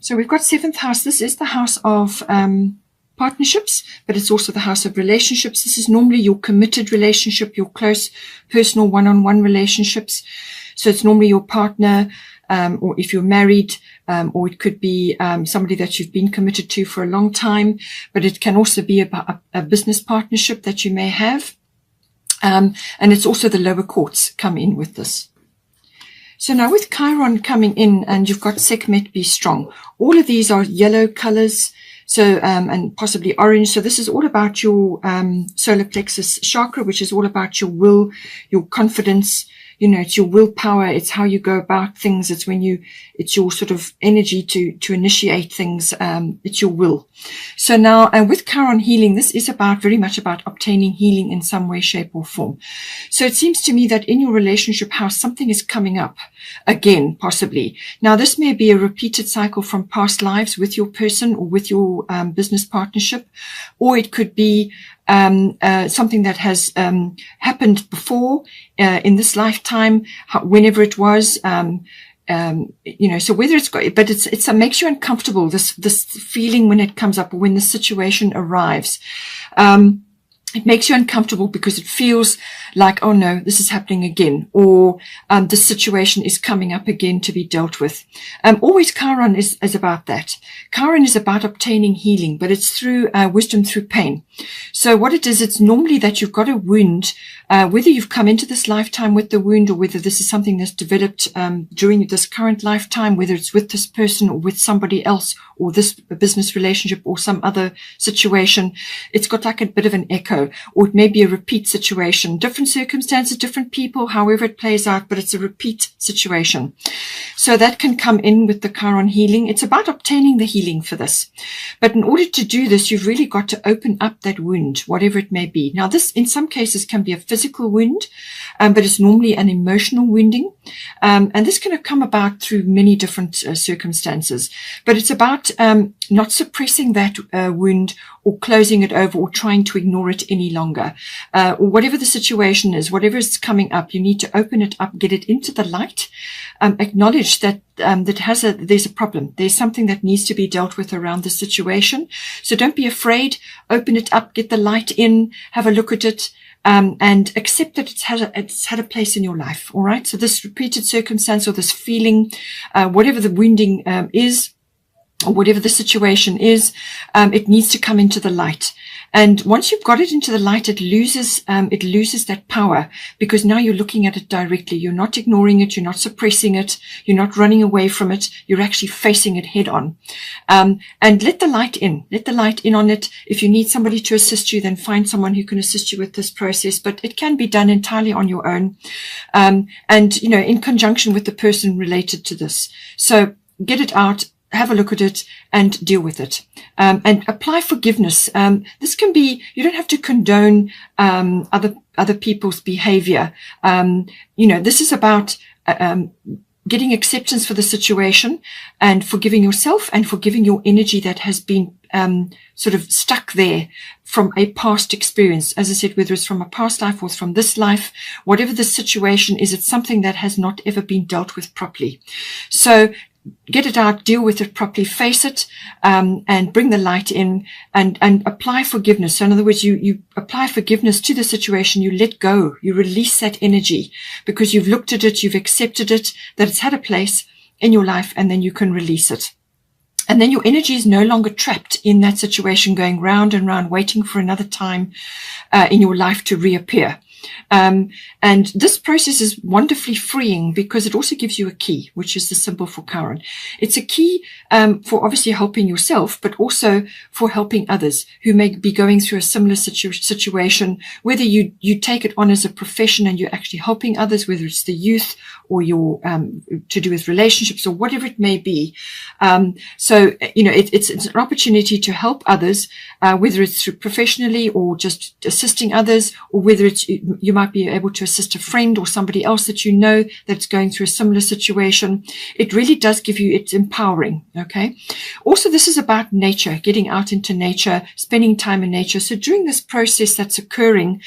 So we've got 7th house. This is the house of partnerships, but it's also the house of relationships. This is normally your committed relationship, your close personal one-on-one relationships. So it's normally your partner, or if you're married, or it could be somebody that you've been committed to for a long time, but it can also be about a business partnership that you may have. And it's also the lower courts come in with this. So now with Chiron coming in, and you've got Sekhmet be strong. All of these are yellow colors, so and possibly orange. So this is all about your solar plexus chakra, which is all about your will, your confidence. You know, it's your willpower. It's how you go about things. It's it's your sort of energy to initiate things. It's your will. So now, with Chiron healing, this is very much about obtaining healing in some way, shape or form. So it seems to me that in your relationship house, something is coming up again, possibly. Now, this may be a repeated cycle from past lives with your person or with your business partnership, or it could be something that has happened before in this lifetime, whenever it was. You know, so whether it makes you uncomfortable, this feeling when it comes up, or when the situation arrives. It makes you uncomfortable because it feels like, oh no, this is happening again, or the situation is coming up again to be dealt with. Always Chiron is about that. Chiron is about obtaining healing, but it's through wisdom through pain. So what it is, it's normally that you've got a wound, whether you've come into this lifetime with the wound, or whether this is something that's developed during this current lifetime, whether it's with this person or with somebody else, or this business relationship or some other situation. It's got like a bit of an echo, or it may be a repeat situation, different circumstances, different people, however it plays out, but it's a repeat situation. So that can come in with the Chiron healing. It's about obtaining the healing for this. But in order to do this, you've really got to open up that wound, whatever it may be. Now, this in some cases can be a physical wound, but it's normally an emotional wounding. And this can come about through many different circumstances. But it's about not suppressing that wound, or closing it over, or trying to ignore it any longer. Or whatever the situation is, whatever is coming up, you need to open it up, get it into the light, acknowledge that there's a problem. There's something that needs to be dealt with around the situation. So don't be afraid. Open it up, get the light in, have a look at it, and accept that it's had a place in your life. All right. So this repeated circumstance, or this feeling, whatever the wounding is, or whatever the situation is, it needs to come into the light. And once you've got it into the light, it loses that power, because now you're looking at it directly. You're not ignoring it. You're not suppressing it. You're not running away from it. You're actually facing it head on. And let the light in. Let the light in on it. If you need somebody to assist you, then find someone who can assist you with this process. But it can be done entirely on your own. And, you know, in conjunction with the person related to this. So get it out. Have a look at it and deal with it, and apply forgiveness. This can be, you don't have to condone other people's behavior. You know, this is about getting acceptance for the situation, and forgiving yourself, and forgiving your energy that has been sort of stuck there from a past experience. As I said, whether it's from a past life or from this life, whatever the situation is, it's something that has not ever been dealt with properly. So get it out, deal with it properly, face it, and bring the light in, and apply forgiveness. So in other words, you apply forgiveness to the situation, you let go, you release that energy, because you've looked at it, you've accepted it, that it's had a place in your life, and then you can release it. And then your energy is no longer trapped in that situation, going round and round, waiting for another time in your life to reappear. And this process is wonderfully freeing, because it also gives you a key, which is the symbol for Chiron. It's a key for obviously helping yourself, but also for helping others who may be going through a similar situation, whether you take it on as a profession and you're actually helping others, whether it's the youth, or your to do with relationships, or whatever it may be. So, you know, it's an opportunity to help others, whether it's through professionally, or just assisting others, or whether it's you might be able to assist a friend or somebody else that you know that's going through a similar situation. It really does give you, it's empowering. Okay. Also, this is about nature, getting out into nature, spending time in nature. So during this process that's occurring,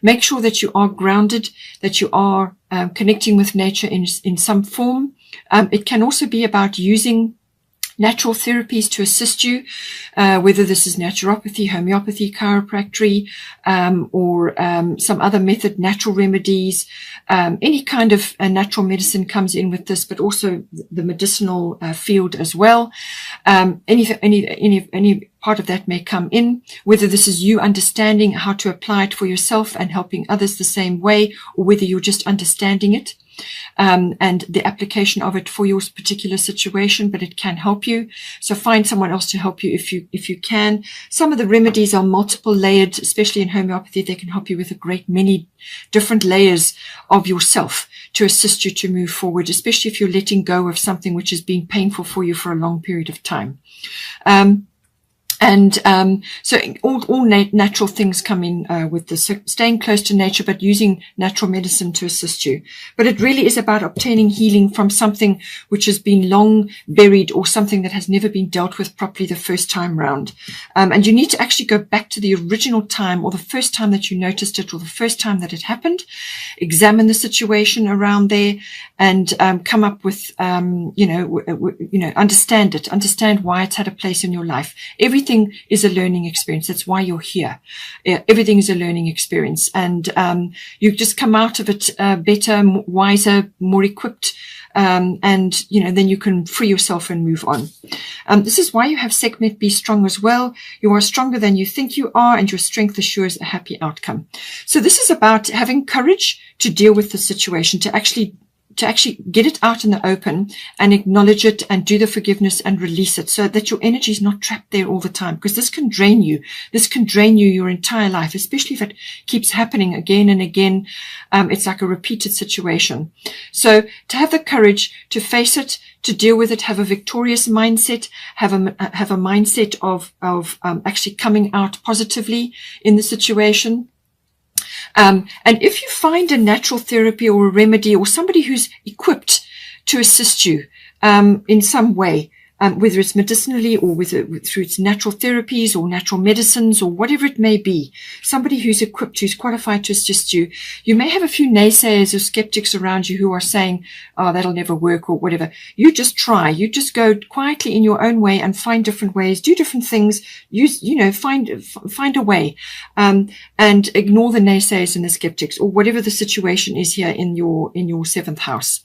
make sure that you are grounded, that you are connecting with nature in some form. It can also be about using natural therapies to assist you, whether this is naturopathy, homeopathy, chiropractic, or some other method, natural remedies, any kind of natural medicine comes in with this, but also the medicinal field as well. Any part of that may come in, whether this is you understanding how to apply it for yourself and helping others the same way, or whether you're just understanding it. And the application of it for your particular situation, but it can help you. So find someone else to help you if you can. Some of the remedies are multiple layered, especially in homeopathy. They can help you with a great many different layers of yourself to assist you to move forward, especially if you're letting go of something which has been painful for you for a long period of time. So all natural things come in with this. So staying close to nature, but using natural medicine to assist you. But it really is about obtaining healing from something which has been long buried, or something that has never been dealt with properly the first time round. And you need to actually go back to the original time, or the first time that you noticed it, or the first time that it happened. Examine the situation around there, and come up with, understand it. Understand why it's had a place in your life. Everything is a learning experience. That's why you're here. Everything is a learning experience, and you just come out of it better, wiser, more equipped, and then you can free yourself and move on. This is why you have Sekhmet be strong as well. You are stronger than you think you are, and your strength assures a happy outcome. So this is about having courage to deal with the situation, to actually get it out in the open and acknowledge it and do the forgiveness and release it, so that your energy is not trapped there all the time, because this can drain you. This can drain you your entire life, especially if it keeps happening again and again. It's like a repeated situation. So to have the courage to face it, to deal with it, have a victorious mindset, have a mindset of actually coming out positively in the situation. And if you find a natural therapy or a remedy, or somebody who's equipped to assist you in some way, whether it's medicinally or through its natural therapies or natural medicines or whatever it may be, somebody who's equipped, who's qualified to assist you, you may have a few naysayers or skeptics around you who are saying, oh, that'll never work or whatever. You just try. You just go quietly in your own way and find different ways, do different things, find a way, and ignore the naysayers and the skeptics, or whatever the situation is here in your seventh house.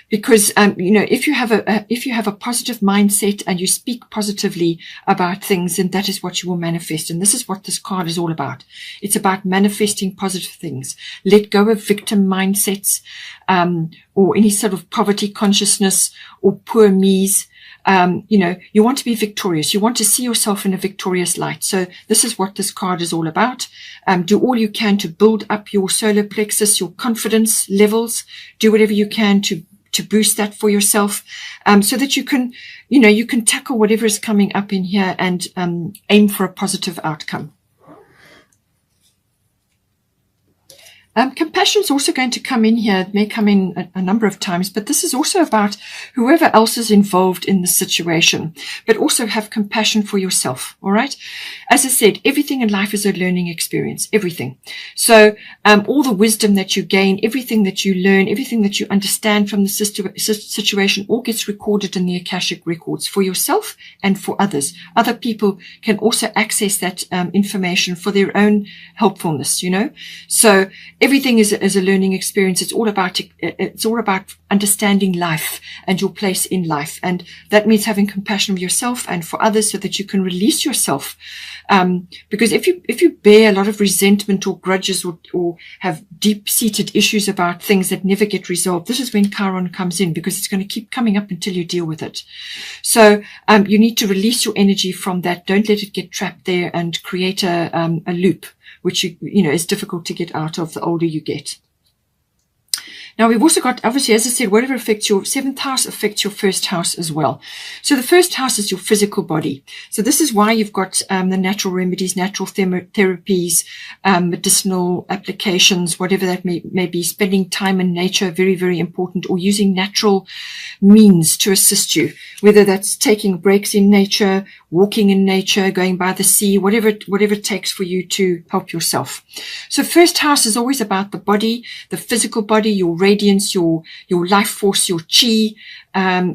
Because if you have a positive mindset and you speak positively about things, then that is what you will manifest. And this is what this card is all about. It's about manifesting positive things. Let go of victim mindsets, or any sort of poverty consciousness or poor me's. You want to be victorious. You want to see yourself in a victorious light. So this is what this card is all about. Do all you can to build up your solar plexus, your confidence levels. Do whatever you can to boost that for yourself, so that you can tackle whatever is coming up in here and aim for a positive outcome. Compassion is also going to come in here. It may come in a number of times, but this is also about whoever else is involved in the situation, but also have compassion for yourself. All right. As I said, everything in life is a learning experience, everything. So, all the wisdom that you gain, everything that you learn, everything that you understand from the situation, all gets recorded in the Akashic records for yourself and for others. Other people can also access that information for their own helpfulness, So, everything is a learning experience. It's all about understanding life and your place in life. And that means having compassion for yourself and for others, so that you can release yourself. Because if you bear a lot of resentment or grudges or have deep-seated issues about things that never get resolved, this is when Chiron comes in, because it's going to keep coming up until you deal with it. So you need to release your energy from that. Don't let it get trapped there and create a loop, which is difficult to get out of the older you get. Now, we've also got, obviously, as I said, whatever affects your seventh house affects your first house as well. So the first house is your physical body. So this is why you've got the natural remedies, natural therapies, medicinal applications, whatever that may be. Spending time in nature, very, very important, or using natural means to assist you, whether that's taking breaks in nature, walking in nature, going by the sea, whatever it takes for you to help yourself. So first house is always about the body, the physical body, your radiance, your life force, your chi,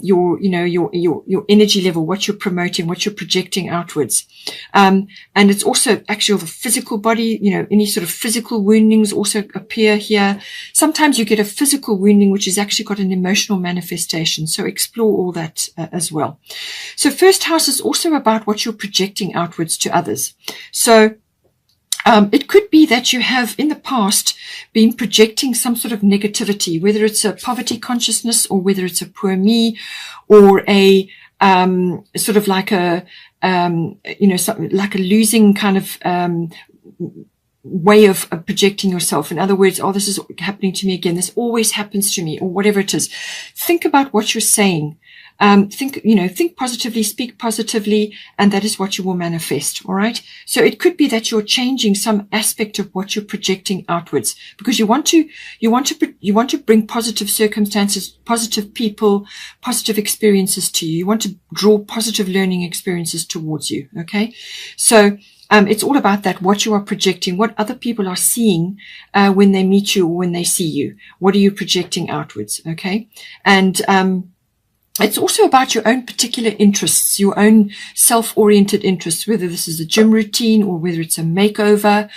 your energy level, what you're promoting, what you're projecting outwards. And it's also actually the physical body, any sort of physical woundings also appear here. Sometimes you get a physical wounding, which has actually got an emotional manifestation. So explore all that as well. So first house is also about what you're projecting outwards to others. So it could be that you have in the past been projecting some sort of negativity, whether it's a poverty consciousness or whether it's a poor me or a sort of like a like a losing kind of way of projecting yourself. In other words, oh, this is happening to me again. This always happens to me, or whatever it is. Think about what you're saying. Think positively, speak positively, and that is what you will manifest. All right. So it could be that you're changing some aspect of what you're projecting outwards because you want to bring positive circumstances, positive people, positive experiences to you. You want to draw positive learning experiences towards you. Okay. So, it's all about that, what you are projecting, what other people are seeing, when they meet you or when they see you. What are you projecting outwards? Okay. And, it's also about your own particular interests, your own self-oriented interests, whether this is a gym routine or whether it's a makeover,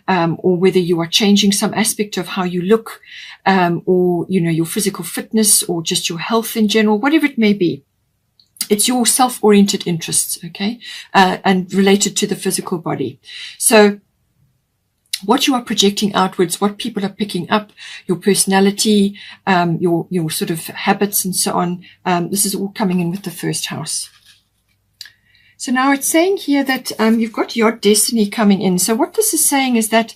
or whether you are changing some aspect of how you look, or, your physical fitness or just your health in general, whatever it may be. It's your self-oriented interests, okay, and related to the physical body. So what you are projecting outwards, what people are picking up, your personality, your sort of habits and so on. This is all coming in with the first house. So now it's saying here that you've got your destiny coming in. So what this is saying is that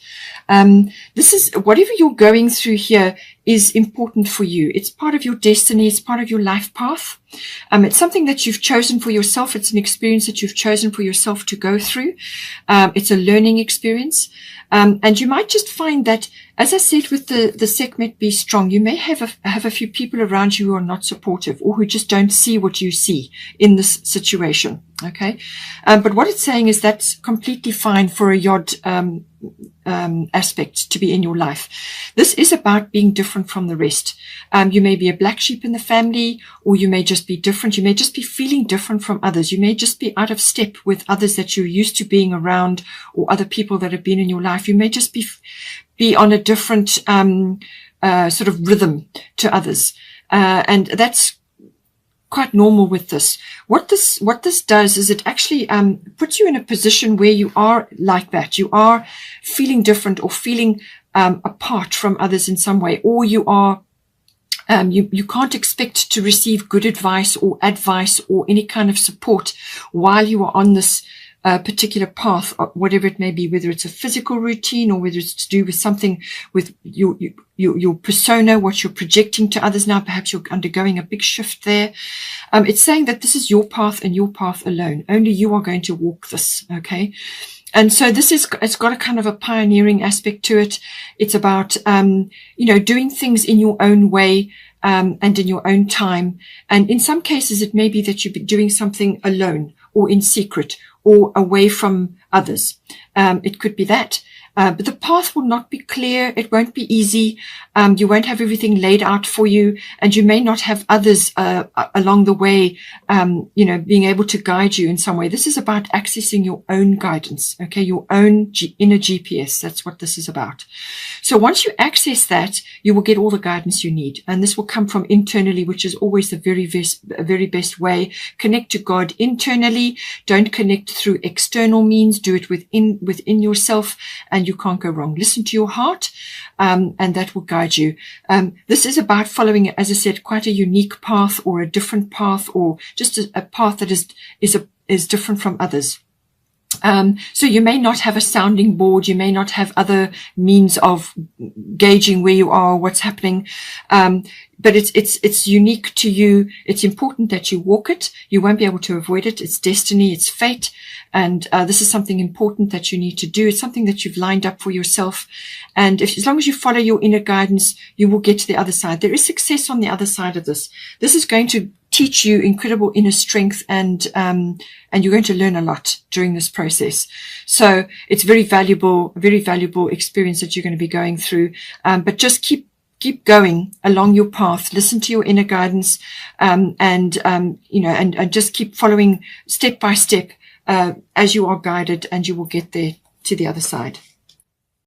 this is whatever you're going through here is important for you. It's part of your destiny. It's part of your life path. It's something that you've chosen for yourself. It's an experience that you've chosen for yourself to go through. It's a learning experience. And you might just find that, as I said, with the Sekhmet be strong, you may have a few people around you who are not supportive or who just don't see what you see in this situation. Okay. But what it's saying is that's completely fine for a Yod, aspect to be in your life. This is about being different from the rest. You may be a black sheep in the family, or you may just be different. You may just be feeling different from others. You may just be out of step with others that you're used to being around, or other people that have been in your life. You may just be on a different sort of rhythm to others, and that's quite normal with this. What this does is it actually puts you in a position where you are like that. You are feeling different or feeling apart from others in some way, or you are you can't expect to receive good advice or any kind of support while you are on this particular path, whatever it may be, whether it's a physical routine or whether it's to do with something with your persona, what you're projecting to others now. Perhaps you're undergoing a big shift there. It's saying that this is your path and your path alone. Only you are going to walk this. Okay. And so it's got a kind of a pioneering aspect to it. It's about, doing things in your own way, and in your own time. And in some cases, it may be that you'll be doing something alone or in secret or away from others. It could be that. But the path will not be clear. It won't be easy. You won't have everything laid out for you, and you may not have others along the way, being able to guide you in some way. This is about accessing your own guidance, okay, your own inner GPS. That's what this is about. So once you access that, you will get all the guidance you need, and this will come from internally, which is always the very best way. Connect to God internally. Don't connect through external means. Do it within yourself, and you can't go wrong. Listen to your heart, and that will guide you. This is about following, as I said, quite a unique path or a different path, or just a path that is different from others. So you may not have a sounding board. You may not have other means of gauging where you are, what's happening. But it's unique to you. It's important that you walk it. You won't be able to avoid it. It's destiny. It's fate. And this is something important that you need to do. It's something that you've lined up for yourself. And as long as you follow your inner guidance, you will get to the other side. There is success on the other side of this. This is going to teach you incredible inner strength, and you're going to learn a lot during this process. So it's very valuable experience that you're going to be going through. But just keep keep going along your path, listen to your inner guidance, and just keep following step by step, as you are guided, and you will get there to the other side.